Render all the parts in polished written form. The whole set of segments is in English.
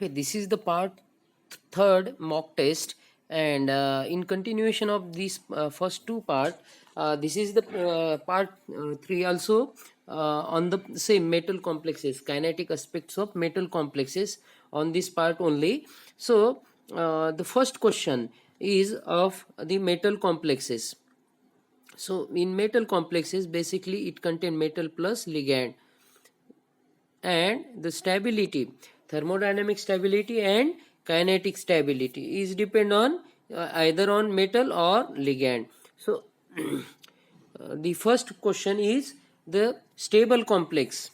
Okay, this is the part third mock test, and in continuation of this first two part, this is the part three also on the same metal complexes, kinetic aspects of metal complexes on this part only. So the first question is of the metal complexes. So in metal complexes, basically it contain metal plus ligand, and the stability, thermodynamic stability and kinetic stability is depend on either on metal or ligand. So the first question is the stable complex.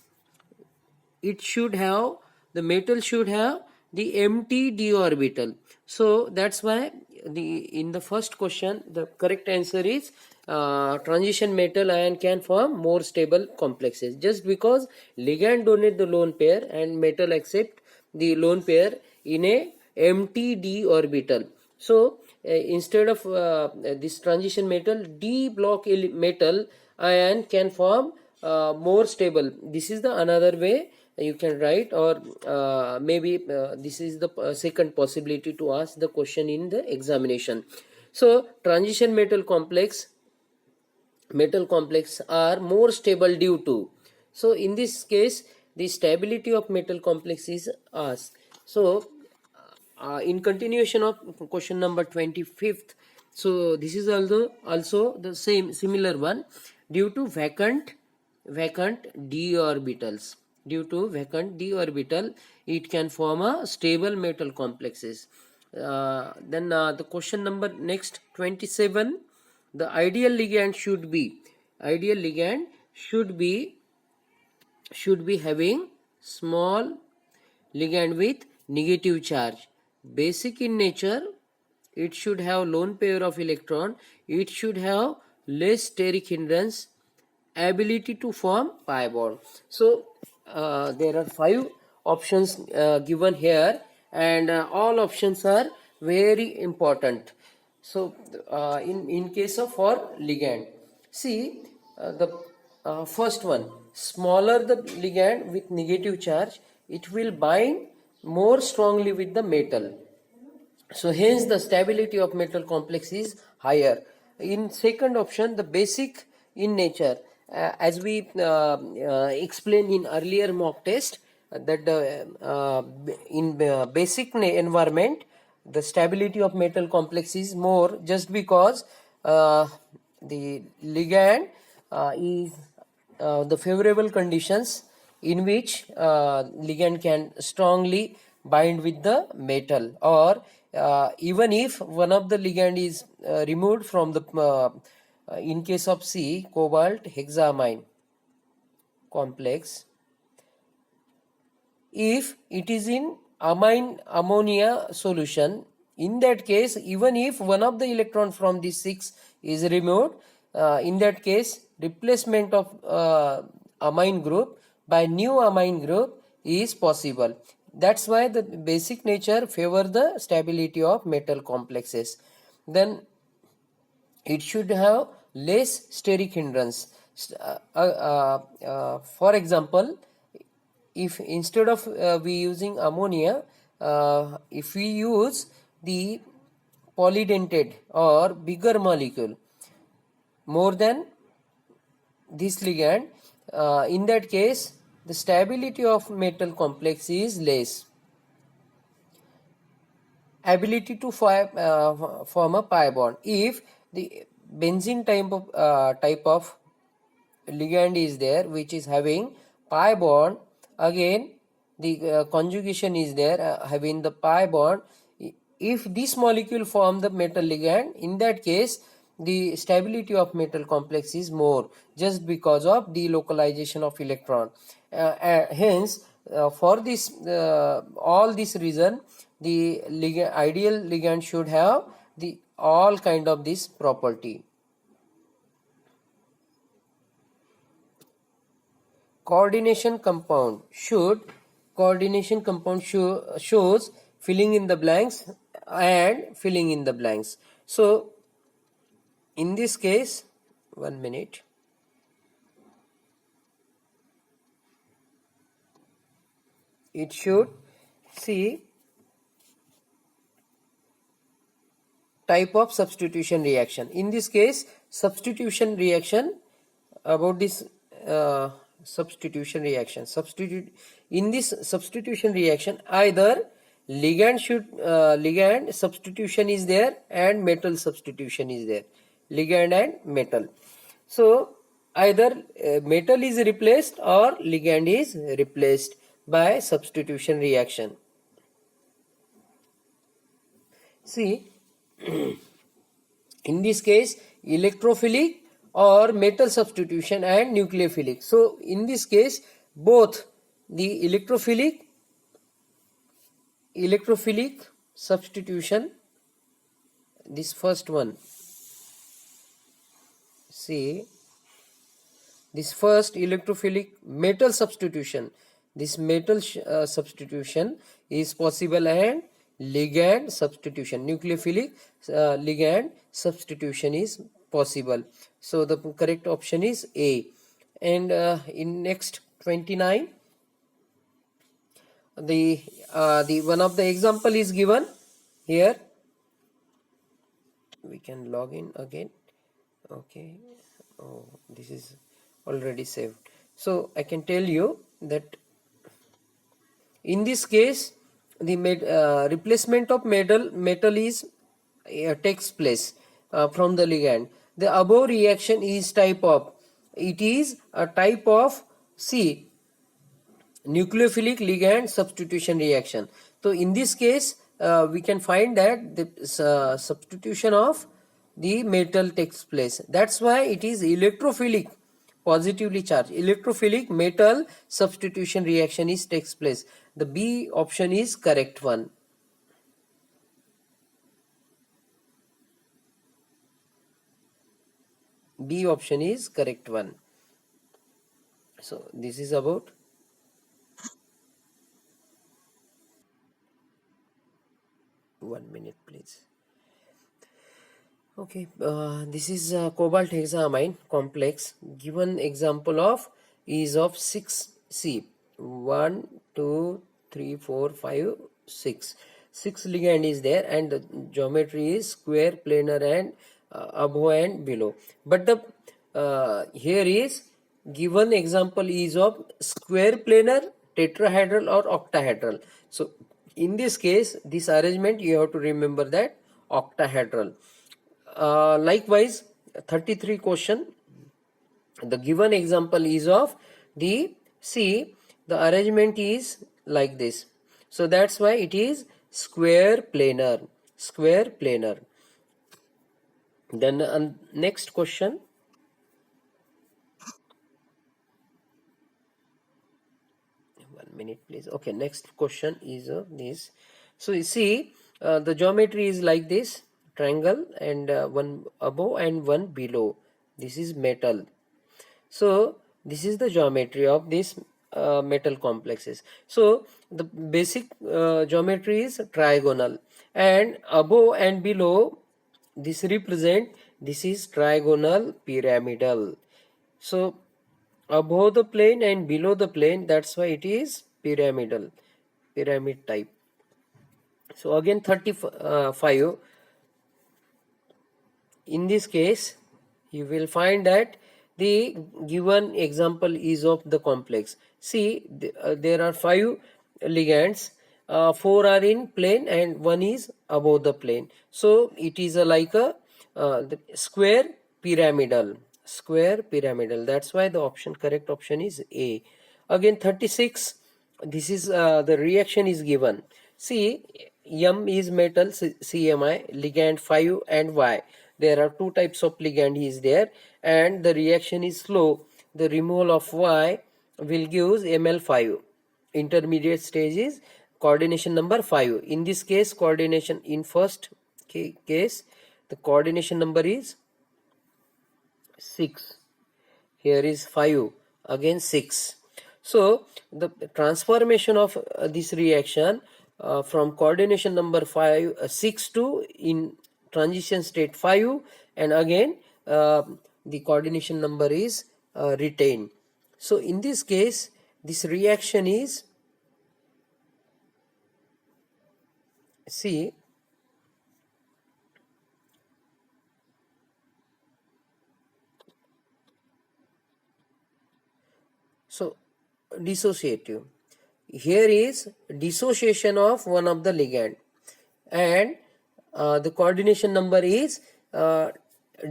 It should have, the metal should have the empty d orbital. So that's why in the first question the correct answer is transition metal ion can form more stable complexes, just because ligand donate the lone pair and metal accept the lone pair in a empty d orbital. So instead of this transition metal, d block metal ion can form more stable. This is the another way you can write, or maybe this is the second possibility to ask the question in the examination. So transition metal complex are more stable due to, so in this case the stability of metal complex is asked. So in continuation of question number 25th, so this is also the same similar one. Due to vacant d orbitals, due to vacant d orbital, it can form a stable metal complexes. Then the question number next 27, the ideal ligand should be, ideal ligand should be having small ligand with negative charge, basic in nature, it should have lone pair of electron, it should have less steric hindrance, ability to form pi bond. So there are 5 options given here, and all options are very important. So in case of for ligand, see the first one, smaller the ligand with negative charge, it will bind more strongly with the metal, so hence the stability of metal complex is higher. In second option, the basic in nature, as we explained in earlier mock test, that in basic environment the stability of metal complex is more, just because the ligand is the favorable conditions in which ligand can strongly bind with the metal, or even if one of the ligand is removed from the in case of C, cobalt hexamine complex, if it is in amine ammonia solution, in that case even if one of the electron from this 6 is removed, in that case replacement of amine group by new amine group is possible. That's why the basic nature favor the stability of metal complexes. Then it should have less steric hindrance. For example, if instead of we using ammonia, if we use the polydentate or bigger molecule more than this ligand, in that case the stability of metal complex is less, ability to form a pi bond. If the benzene type of ligand is there which is having pi bond, again the conjugation is there having the pi bond, if this molecule form the metal ligand, in that case the stability of metal complex is more, just because of delocalization of electron. Hence for this all this reason, the ideal ligand should have the all kind of this property. Coordination compound shows filling in the blanks and filling in the blanks. So in this case, 1 minute, it should see type of substitution reaction. In this case, substitution reaction, about this substitution reaction, in this substitution reaction, either ligand substitution is there and metal substitution is there, ligand and metal. So either metal is replaced or ligand is replaced by substitution reaction. See, in this case, electrophilic or metal substitution and nucleophilic. So in this case, both the electrophilic substitution, this first one, see, this first electrophilic metal substitution, this metal substitution is possible, and ligand substitution, nucleophilic ligand substitution is possible. So the correct option is A. And in next 29, the one of the example is given here. We can log in again. Okay. Oh, this is already saved. So I can tell you that in this case, the replacement of metal is takes place from the ligand. The above reaction is type of, it is a type of, see, nucleophilic ligand substitution reaction. So in this case, we can find that the substitution of the metal takes place. That's why it is electrophilic, positively charged electrophilic metal substitution reaction is takes place. The B option is correct one. B option is correct one. So this is about 1 minute, please. Okay, this is cobalt hexaamine complex. Given example of is of 6C. 1, 2, 3, 4, 5, 6. 6 ligand is there, and the geometry is square, planar, and above and below. But the here is given example is of square, planar, tetrahedral, or octahedral. So in this case, this arrangement you have to remember that octahedral. Likewise, 33 question, the given example is of the, see, the arrangement is like this. So that's why it is square planar, square planar. Then next question. Minute, please. Okay, next question is this. So you see, the geometry is like this, triangle, and one above and one below. This is metal. So this is the geometry of this metal complexes. So the basic geometry is trigonal, and above and below, this represent, this is trigonal pyramidal. So above the plane and below the plane, that's why it is pyramidal, pyramid type. So again 35, in this case you will find that the given example is of the complex. See, there are 5 ligands, 4 are in plane and 1 is above the plane. So it is like a square pyramidal, square pyramidal. That's why the option, correct option is A. Again 36, this is the reaction is given. See, M is metal, CMI, ligand 5 and Y. There are 2 types of ligand is there, and the reaction is slow. The removal of Y will give Ml5. Intermediate stage is coordination number 5. In this case, coordination, in first case, the coordination number is 6. Here is 5, again 6. So the transformation of this reaction from coordination number 6 to in transition state 5, and again the coordination number is retained. So in this case, this reaction is, see, dissociative. Here is dissociation of one of the ligand, and the coordination number is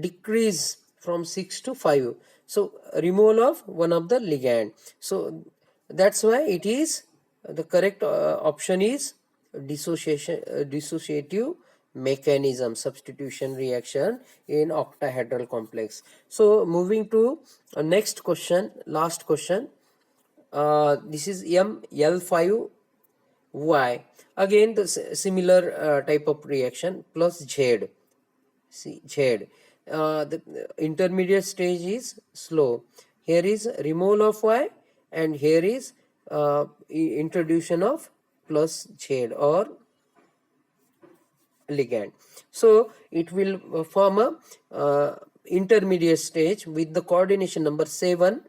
decrease from 6 to 5. So removal of one of the ligand. So that's why it is the correct option is dissociative mechanism, substitution reaction in octahedral complex. So moving to next question, last question. This is ML5 Y. Again, the similar type of reaction plus Z. See, Z. The intermediate stage is slow. Here is removal of Y, and here is introduction of plus Z or ligand. So it will form a intermediate stage with the coordination number 7.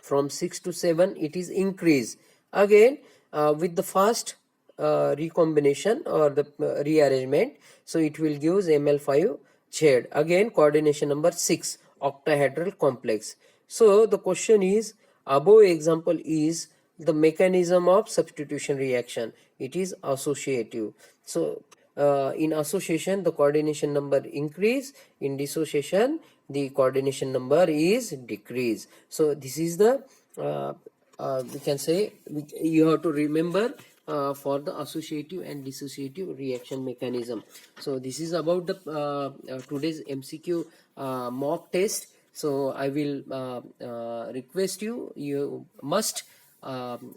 From 6 to 7 it is increase. Again with the fast recombination or the rearrangement, so it will give ML5 Z. Again coordination number 6, octahedral complex. So the question is, above example is the mechanism of substitution reaction. It is associative. So in association the coordination number increase, in dissociation the coordination number is decrease. So this is the we can say you have to remember for the associative and dissociative reaction mechanism. So this is about the today's MCQ mock test. So I will request you must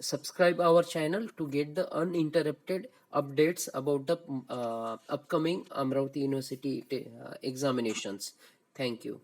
subscribe our channel to get the uninterrupted updates about the upcoming Amravati University examinations. Thank you.